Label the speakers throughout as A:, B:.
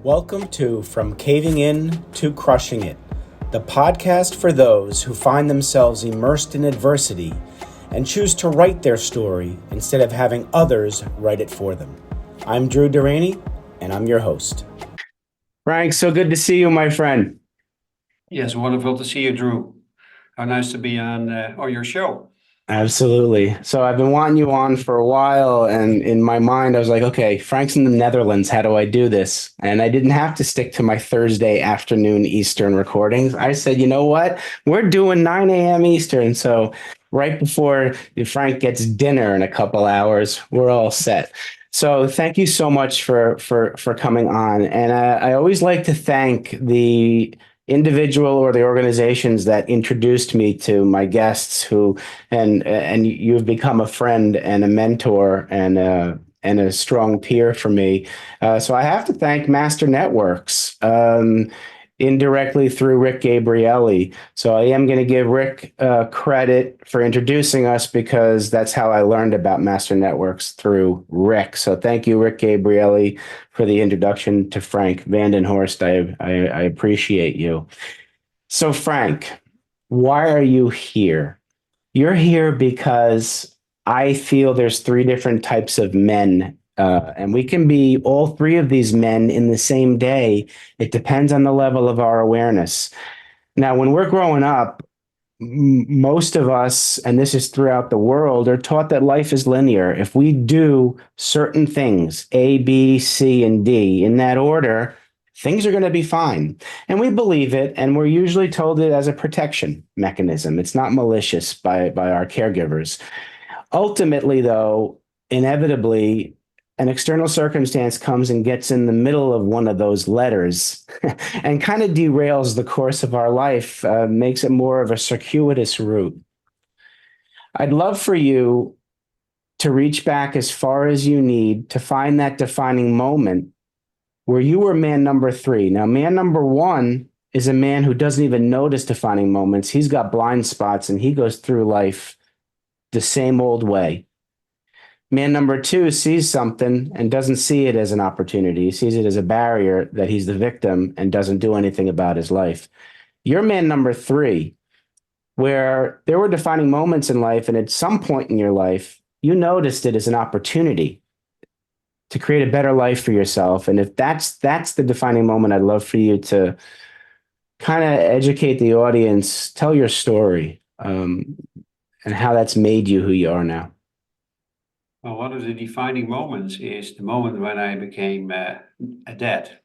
A: Welcome to From Caving In to Crushing It, the podcast for those who find themselves immersed in adversity and choose to write their story instead of having others write it for them. I'm Drew Deraney, and I'm your host. Frank, so good to see you, my friend.
B: Yes, wonderful to see you, Drew. How nice to be on your show.
A: Absolutely. So I've been wanting you on for a while, and in my mind, I was like, okay, Frank's in the Netherlands. How do I do this? And I didn't have to stick to my Thursday afternoon Eastern recordings. I said, you know what? We're doing 9 a.m. Eastern. So right before Frank gets dinner in a couple hours, we're all set. So thank you so much for coming on. And I always like to thank the individual or the organizations that introduced me to my guests who and you've become a friend and a mentor and a strong peer for me. So I have to thank Master Networks, indirectly through Rick Gabrielli. So I am going to give Rick credit for introducing us because that's how I learned about Master Networks, through Rick. So thank you, Rick Gabrielli, for the introduction to Frank Vanden Horst. I appreciate you. So Frank, why are you here? You're here because I feel there's three different types of men, and we can be all three of these men in the same day. It depends on the level of our awareness. Now, when we're growing up, most of us, and this is throughout the world, are taught that life is linear. If we do certain things, A, B, C, and D, in that order, things are going to be fine. And we believe it, and we're usually told it as a protection mechanism. It's not malicious by our caregivers. Ultimately, though, inevitably, an external circumstance comes and gets in the middle of one of those letters and kind of derails the course of our life, makes it more of a circuitous route. I'd love for you to reach back as far as you need to find that defining moment where you were man number three. Now, man number one is a man who doesn't even notice defining moments. He's got blind spots and he goes through life the same old way. Man number two sees something and doesn't see it as an opportunity. He sees it as a barrier that he's the victim and doesn't do anything about his life. You're man number three, where there were defining moments in life, and at some point in your life, you noticed it as an opportunity to create a better life for yourself. And if that's the defining moment, I'd love for you to kind of educate the audience, tell your story, and how that's made you who you are now.
B: Well, one of the defining moments is the moment when I became a dad.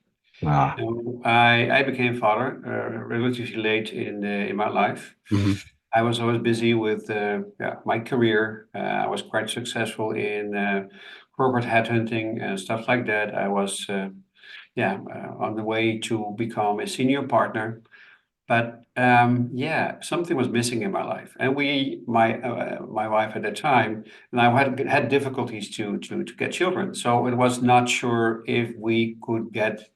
A: Ah.
B: I became father relatively late in my life.
A: Mhm.
B: I was always busy with my career. I was quite successful in corporate headhunting and stuff like that. I was on the way to become a senior partner. But something was missing in my life, and my wife at the time, and I had difficulties to get children. So it was not sure if we could get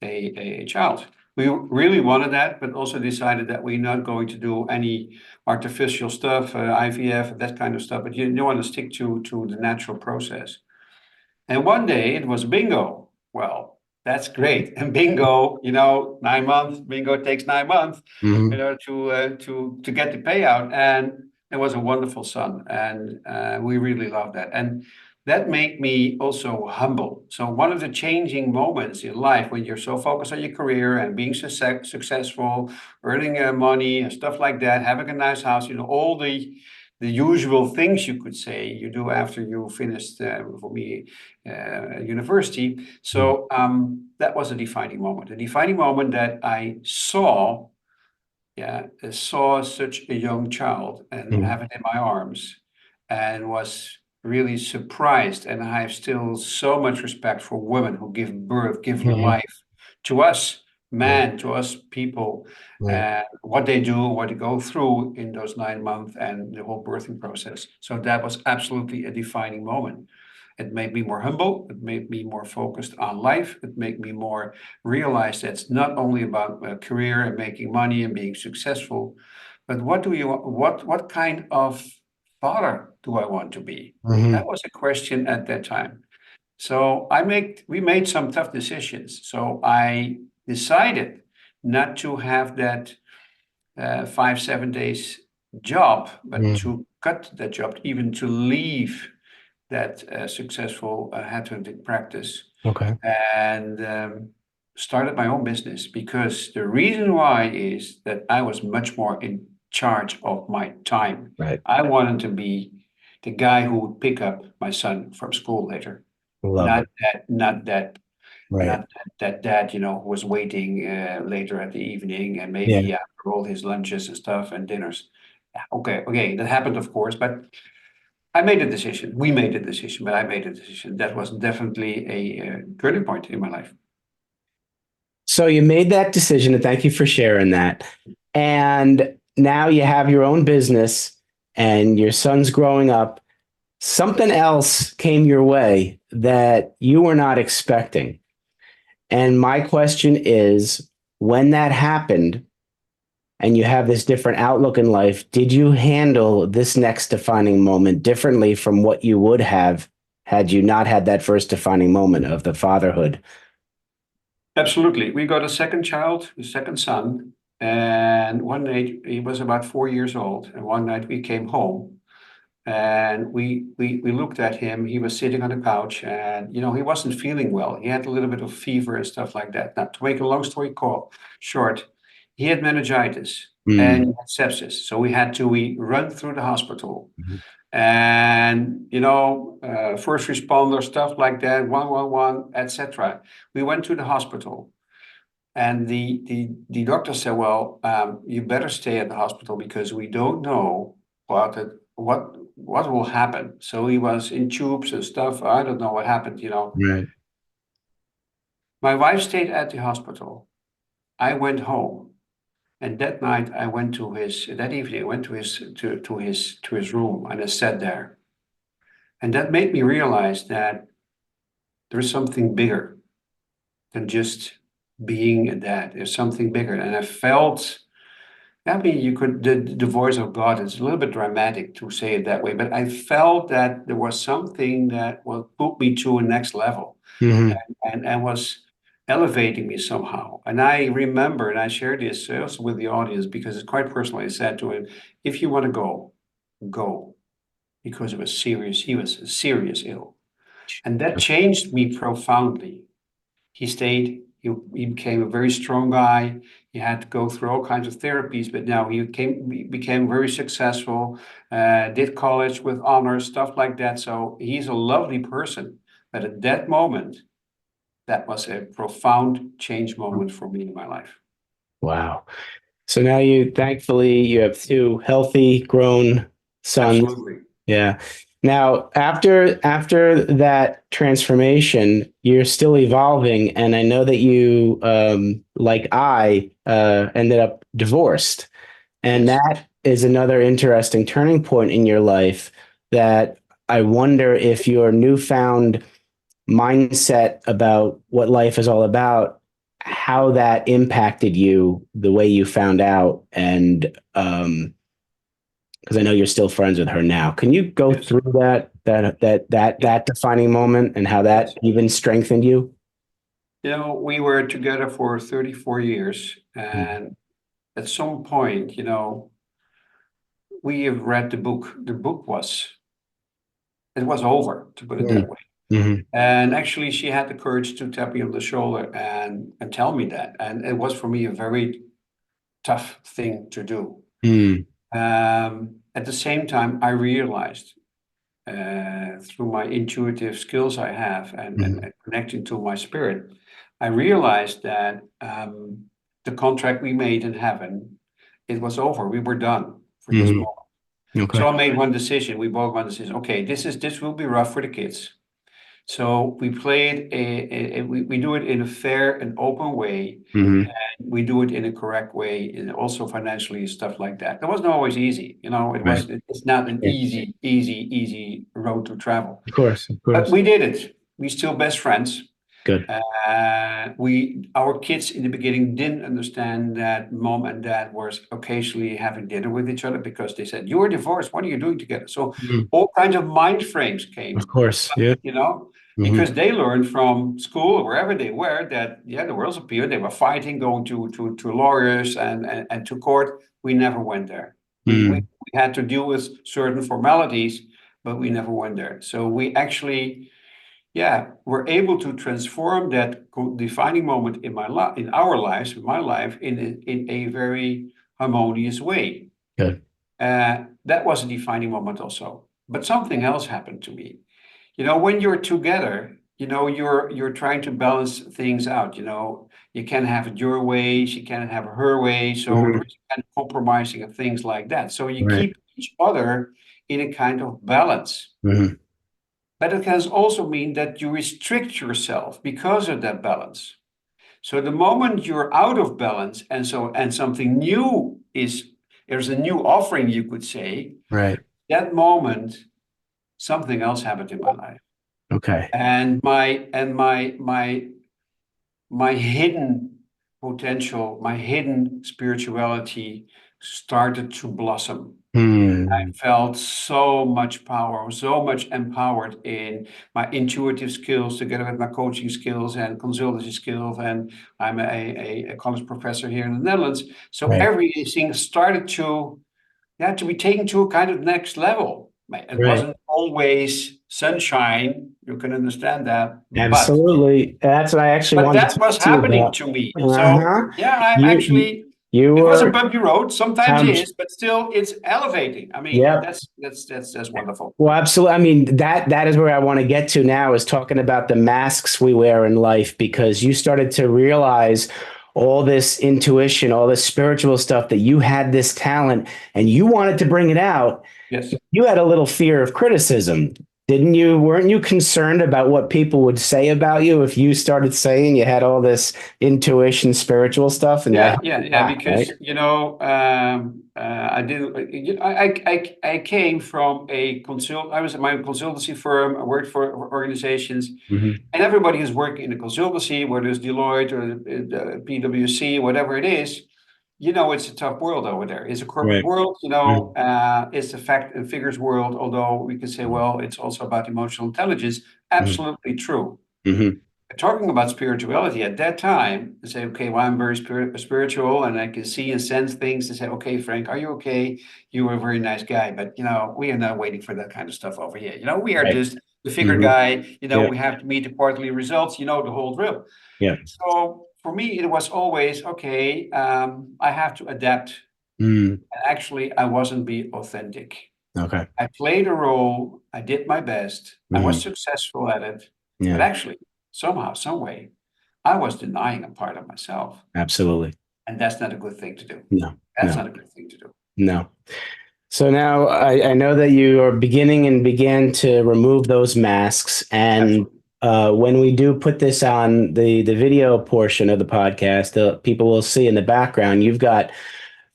B: a child. We really wanted that, but also decided that we're not going to do any artificial stuff, IVF, that kind of stuff. But you want to stick to the natural process. And one day it was bingo. Well, that's great. And bingo, 9 months. Bingo takes 9 months,
A: Mhm.
B: to get the payout. And it was a wonderful son, and we really loved that. And that made me also humble. So one of the changing moments in life when you're so focused on your career and being successful, earning money and stuff like that, having a nice house, all the usual things you could say you do after you finished, for me, university. So that was a defining moment that I saw such a young child and
A: Mhm.
B: have it in my arms, and was really surprised. And I have still so much respect for women who give birth, give
A: Mhm.
B: life to us,
A: Right.
B: man, to us people,
A: Right.
B: and what they do, what they go through in those 9 months and the whole birthing process. So that was absolutely a defining moment. It made me more humble. It made me more focused on life. It made me more realize that it's not only about a career and making money and being successful, but what kind of father do I want to be?
A: Mhm.
B: That was a question at that time. So we made some tough decisions. So I decided not to have that 5, 7 days job, but
A: Mm.
B: to cut that job, even to leave that successful headhunting practice
A: Okay.
B: and started my own business, because the reason why is that I was much more in charge of my time.
A: Right.
B: I wanted to be the guy who would pick up my son from school later,
A: Love
B: not
A: it.
B: that, not that,
A: Right.
B: not that dad, who was waiting later at the evening and
A: Yeah.
B: maybe after all his lunches and stuff and dinners. Okay, that happened, of course, but I made a decision. We made a decision, but I made a decision. That was definitely a turning point in my life.
A: So you made that decision, and thank you for sharing that. And now you have your own business and your son's growing up. Something else came your way that you were not expecting. And my question is, when that happened and you have this different outlook in life, did you handle this next defining moment differently from what you would have had you not had that first defining moment of the fatherhood?
B: Absolutely. We got a second child, a second son, and one night he was about 4 years old. And one night we came home and we looked at him. He was sitting on the couch and he wasn't feeling well. He had a little bit of fever and stuff like that. Now, to make a long story short, he had meningitis and
A: Mm.
B: he had sepsis. So we run through the hospital.
A: Mhm.
B: And first responder stuff like that, 111, etc. We went to the hospital, and the doctor said, "Well, you better stay at the hospital because we don't know what will happen." So he was in tubes and stuff. I don't know what happened.
A: Right.
B: My wife stayed at the hospital. I went home, and that night I went to his. That evening I went to his room, and I sat there. And that made me realize that there's something bigger than just being a dad. There's something bigger. And I felt, I mean, the voice of God, it's a little bit dramatic to say it that way, but I felt that there was something that will put me to a next level
A: Hmm.
B: and was elevating me somehow. And I remember, and I shared this also with the audience because it's quite personal. I said to him, if you want to go, go. Because it was serious. He was serious ill. And that changed me profoundly. He stayed, he became a very strong guy. He had to go through all kinds of therapies, but now he became very successful, did college with honors, stuff like that. So he's a lovely person. But at that moment, that was a profound change moment for me in my life.
A: Wow. So now thankfully, you have two healthy, grown sons.
B: Absolutely.
A: Yeah. Now, after that transformation, you're still evolving, and I know that you, like ended up divorced, and
B: Yes.
A: that is another interesting turning point in your life. That I wonder if your newfound mindset about what life is all about, how that impacted you, the way you found out, and because I know you're still friends with her now. Can you go
B: Yes.
A: through that defining moment and how that
B: Yes.
A: even strengthened you?
B: We were together for 34 years,
A: Mm.
B: and at some point, we have read the book. The book it was over, to put it that
A: Mm.
B: way.
A: Mhm.
B: And actually, she had the courage to tap me on the shoulder and tell me that. And it was for me a very tough thing to do.
A: Mm.
B: At the same time, I realized through my intuitive skills I have
A: Mhm.
B: and connecting to my spirit, I realized that the contract we made in heaven, it was over. We were done for this
A: Mhm.
B: moment. So
A: Okay.
B: I made one decision. We both one decision. Okay, this will be rough for the kids. So we play it. We do it in a fair and open way.
A: Mhm.
B: We do it in a correct way, and also financially stuff like that. That wasn't always easy. It
A: Right.
B: was. It's not an
A: Yeah.
B: easy road to travel.
A: Of course. Of
B: But
A: course.
B: we did it. We still best friends.
A: Good.
B: Our kids in the beginning didn't understand that mom and dad were occasionally having dinner with each other because they said, "You are divorced. What are you doing together?" So
A: Mm.
B: all kinds of mind frames came.
A: Of course. Yeah.
B: You know, because they learned from school or wherever they were that, yeah, the world's appeared. They were fighting, going to lawyers and to court. We never went there. We had to deal with certain formalities, but we never went there. So we actually, yeah, were able to transform that defining moment in in our lives, in my life, in a very harmonious way.
A: Good.
B: That was a defining moment also. But something else happened to me. When you're together, you're trying to balance things out. You can't have it your way, she can't have her way. So there is kind of compromising and things like that. So you
A: Right.
B: keep each other in a kind of balance.
A: Mm-hmm.
B: But it can also mean that you restrict yourself because of that balance. So the moment you're out of balance and something new there's a new offering, you could say,
A: Right.
B: that moment, something else happened in my life.
A: Okay.
B: And my hidden potential, my hidden spirituality started to blossom. I
A: Hmm.
B: felt so much power, so much empowered in my intuitive skills together with my coaching skills and consultancy skills. And I'm a college professor here in the Netherlands. So
A: Right.
B: everything started to be taken to a kind of next level. It
A: Right.
B: wasn't always sunshine. You can understand that,
A: Absolutely. That's what I actually
B: but
A: wanted
B: that
A: to
B: was
A: talk to you
B: happening
A: about.
B: to me. So
A: Uh-huh.
B: yeah, I'm
A: You
B: actually.
A: you
B: It was a
A: were
B: bumpy road. Sometimes it
A: um
B: is, but still, it's elevating. I mean,
A: yep.
B: that's wonderful.
A: Well, absolutely. I mean, that is where I want to get to now is talking about the masks we wear in life because you started to realize all this intuition, all this spiritual stuff that you had this talent and you wanted to bring it out.
B: Yes.
A: You had a little fear of criticism, didn't you? Weren't you concerned about what people would say about you if you started saying you had all this intuition, spiritual stuff, and that
B: Yeah,
A: held
B: yeah,
A: you
B: yeah.
A: back, right?
B: Because I didn't. I came from a consult. I was at my consultancy firm. I worked for organizations,
A: Hmm.
B: and everybody is working in a consultancy, whether it's Deloitte or the PwC, whatever it is. It's a tough world over there. It's a corporate
A: Right.
B: world.
A: Mm-hmm.
B: It's a fact and figures world. Although we could say, well, it's also about emotional intelligence. Absolutely true.
A: Hmm.
B: Talking about spirituality at that time, to say, okay, well, I'm very spiritual and I can see and sense things and say, okay, Frank, are you okay? You were a very nice guy, but we are not waiting for that kind of stuff over here. We are
A: Right.
B: just the figure
A: Hmm.
B: guy,
A: Yeah.
B: we have to meet the quarterly results, the whole drill.
A: Yeah.
B: So for me, it was always, okay, I have to adapt.
A: Mm.
B: And actually, I wasn't being authentic.
A: Okay.
B: I played a role, I did my best, I was
A: Hmm.
B: successful at it, but
A: Yeah.
B: actually, somehow, some way, I was denying a part of myself.
A: Absolutely.
B: And that's not a good thing to do.
A: No.
B: That's
A: No.
B: not a good thing to do.
A: No. So now I know that you are beginning and began to remove those masks. And
B: Absolutely.
A: when we do put this on the video portion of the podcast, people will see in the background, you've got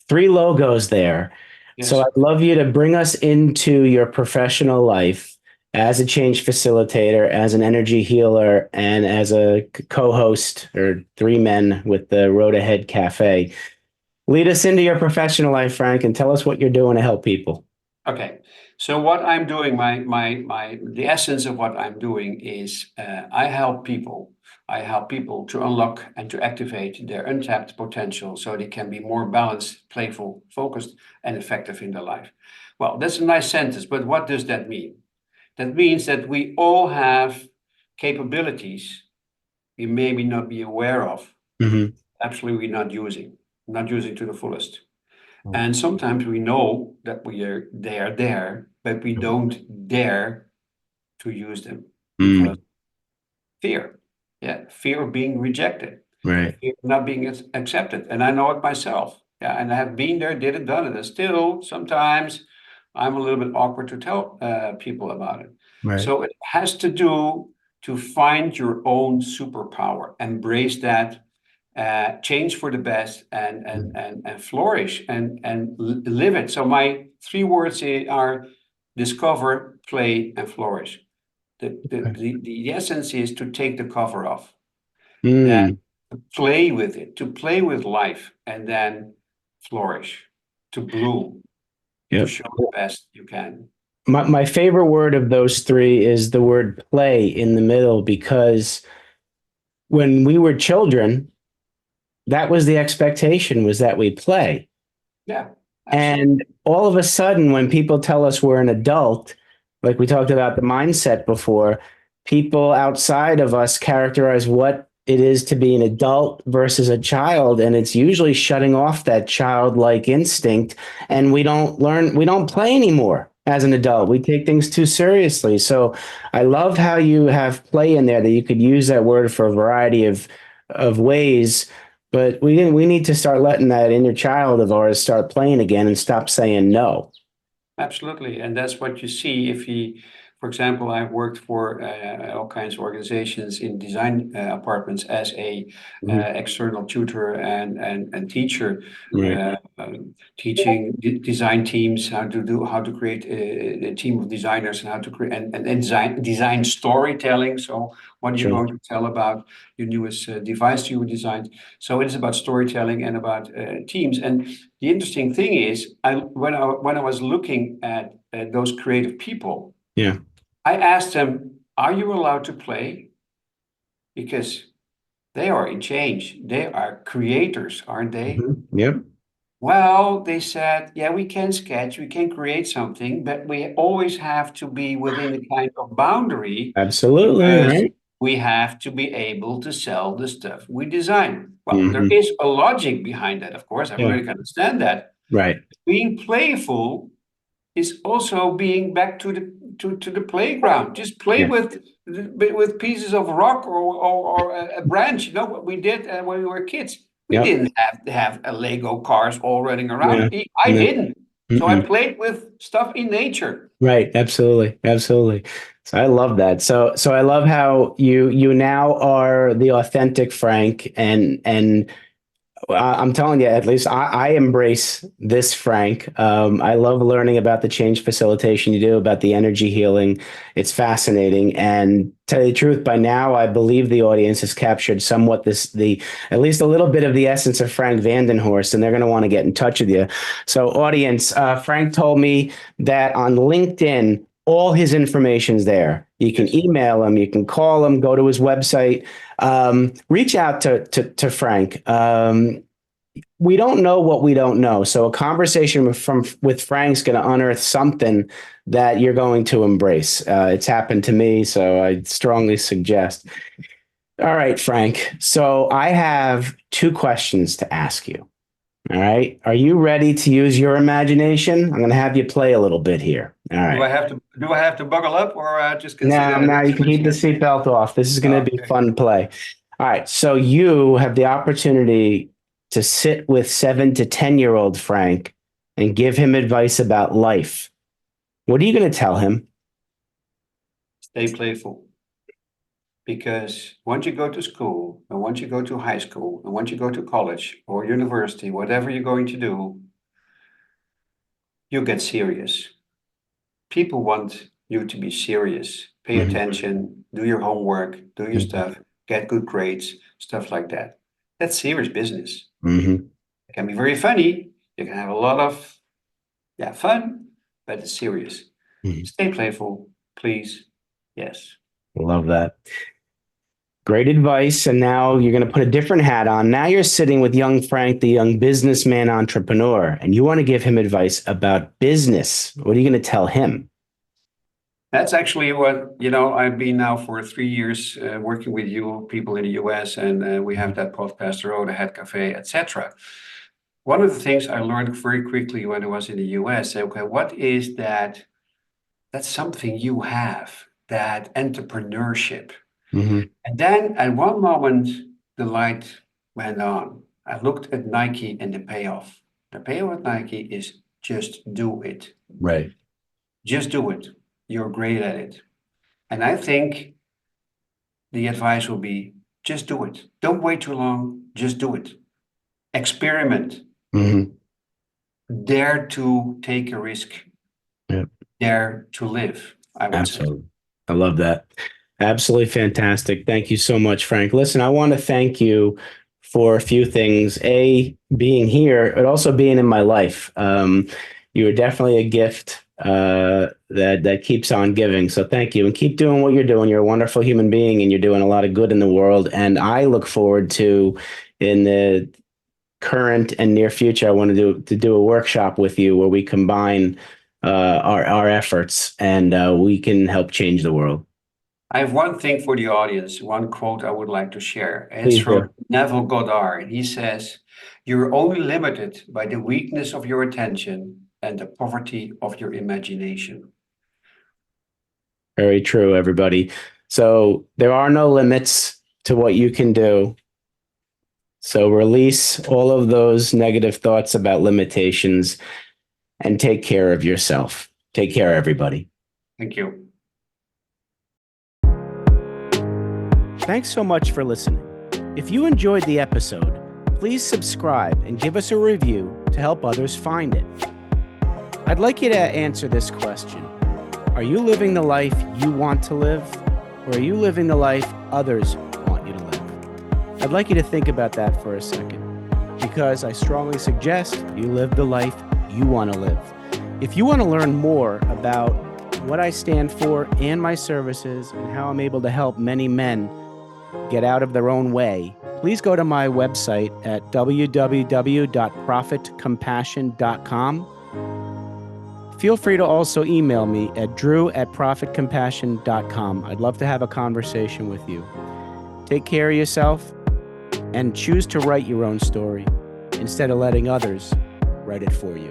A: three logos there. So
B: Yes.
A: I'd love you to bring us into your professional life as a change facilitator, as an energy healer, and as a co-host or three men with the Road Ahead Cafe. Lead us into your professional life, Frank, and tell us what you're doing to help people.
B: Okay. So what I'm doing, the essence of what I'm doing is I help people. I help people to unlock and to activate their untapped potential so they can be more balanced, playful, focused, and effective in their life. Well, that's a nice sentence, but what does that mean? That means that we all have capabilities we maybe not be aware of,
A: Hmm.
B: absolutely not using to the fullest. And sometimes we know that they are there, but we don't dare to use them because
A: Mm.
B: fear. Yeah, fear of being rejected,
A: Right.
B: fear of not being accepted. And I know it myself. Yeah, and I have been there, did it, done it. And still, sometimes I'm a little bit awkward to tell people about it.
A: Right.
B: So it has to do to find your own superpower, embrace that, change for the best, and flourish and live it. So my three words are discover, play, and flourish.
A: Okay.
B: The essence is to take the cover off, then
A: Mm.
B: to play with it, to play with life, and then flourish, to bloom, to
A: Yep.
B: show the best you can.
A: My favorite word of those three is the word play in the middle, because when we were children, that was the expectation, was that we play.
B: Yeah, absolutely.
A: And all of a sudden, when people tell us we're an adult, like we talked about the mindset before, people outside of us characterize what it is to be an adult versus a child. And it's usually shutting off that childlike instinct. And we don't play anymore as an adult. We take things too seriously. So I love how you have play in there, that you could use that word for a variety of ways. But we need to start letting that inner child of ours start playing again and stop saying no.
B: Absolutely, and that's what you see if he, for example, I've worked for all kinds of organizations in design apartments as a
A: Mhm.
B: external tutor and teacher,
A: Right.
B: teaching design teams how to create a team of designers and how to create and design storytelling. So what are you
A: Sure.
B: going to tell about your newest device you designed? So it is about storytelling and about teams. And the interesting thing is, when I was looking at those creative people,
A: Yeah.
B: I asked them, "Are you allowed to play?" Because they are in change. They are creators, aren't they?
A: Mhm. Yep.
B: Well, they said, "Yeah, we can sketch, we can create something, but we always have to be within a kind of boundary
A: Absolutely.
B: because
A: Right.
B: we have to be able to sell the stuff we design." Well, there
A: Hmm.
B: is a logic behind that, of course.
A: Yeah.
B: Everybody can understand that.
A: Right.
B: Being playful is also being back to the playground. Just play
A: Yeah.
B: with pieces of rock or a branch. You know what we did when we were kids. We
A: Yep.
B: didn't have a Lego cars all running
A: Yeah.
B: around. I
A: No.
B: didn't. So I
A: Mm-mm.
B: played with stuff in nature.
A: Right. Absolutely. Absolutely. So I love that. So I love how you now are the authentic Frank, and I'm telling you, at least I embrace this, Frank. I love learning about the change facilitation you do, about the energy healing. It's fascinating. And tell you the truth, by now I believe the audience has captured somewhat the at least a little bit of the essence of Frank Vandenhorst, and they're going to want to get in touch with you. So, audience, Frank told me that on LinkedIn, all his information's there. You can
B: Yes.
A: email him, you can call him, go to his website, reach out to Frank. We don't know what we don't know, so a conversation with Frank's going to unearth something that you're going to embrace. It's happened to me, so I strongly suggest. All right, Frank. So I have two questions to ask you. All right, are you ready to use your imagination? I'm going to have you play a little bit here. All right.
B: Do I have to buckle up or just consider
A: Now,
B: that
A: now
B: as
A: you
B: a
A: can keep the
B: imagination?
A: seatbelt off. This is going to be
B: Okay.
A: fun play. All right. So you have the opportunity to sit with 7 to 10-year-old Frank and give him advice about life. What are you going to tell him?
B: Stay playful. Because once you go to school, and once you go to high school, and once you go to college or university, whatever you're going to do, you get serious. People want you to be serious. Pay
A: Mhm,
B: attention, do your homework, do your
A: mhm,
B: stuff, get good grades, stuff like that. That's serious business.
A: mhm,
B: It can be very funny. You can have a lot of fun, but it's serious.
A: mhm.
B: Stay playful, please. Yes.
A: Love that. Great advice. And now you're going to put a different hat on. Now you're sitting with young Frank, the young businessman entrepreneur, and you want to give him advice about business. What are you going to tell him?
B: That's actually what, I've been now for 3 years working with you people in the US, and we have that podcast, The Road Ahead Cafe, etc. One of the things I learned very quickly when I was in the US, okay, what is that? That's something you have, that entrepreneurship.
A: Mhm.
B: And then at one moment, the light went on. I looked at Nike and the payoff. The payoff at Nike is just do it.
A: Right.
B: Just do it. You're great at it. And I think the advice will be just do it. Don't wait too long. Just do it. Experiment.
A: Mhm.
B: Dare to take a risk.
A: Yeah.
B: Dare to live, I would say.
A: Absolutely. I love that. Absolutely fantastic. Thank you so much, Frank. Listen, I want to thank you for a few things. A, being here, but also being in my life. You are definitely a gift. that keeps on giving. So thank you, and keep doing what you're doing. You're a wonderful human being, and you're doing a lot of good in the world. And I look forward to, in the current and near future, I want to do a workshop with you where we combine our efforts, and we can help change the world.
B: I have one thing for the audience, one quote I would like to share. It's
A: Please
B: from
A: do.
B: Neville Goddard. He says, "You're only limited by the weakness of your attention and the poverty of your imagination."
A: Very true, everybody. So there are no limits to what you can do. So release all of those negative thoughts about limitations and take care of yourself. Take care, everybody.
B: Thank you.
A: Thanks so much for listening. If you enjoyed the episode, please subscribe and give us a review to help others find it. I'd like you to answer this question. Are you living the life you want to live, or are you living the life others want you to live? I'd like you to think about that for a second, because I strongly suggest you live the life you want to live. If you want to learn more about what I stand for and my services and how I'm able to help many men get out of their own way, please go to my website at www.profitcompassion.com. Feel free to also email me at drew@profitcompassion.com. I'd love to have a conversation with you. Take care of yourself and choose to write your own story instead of letting others write it for you.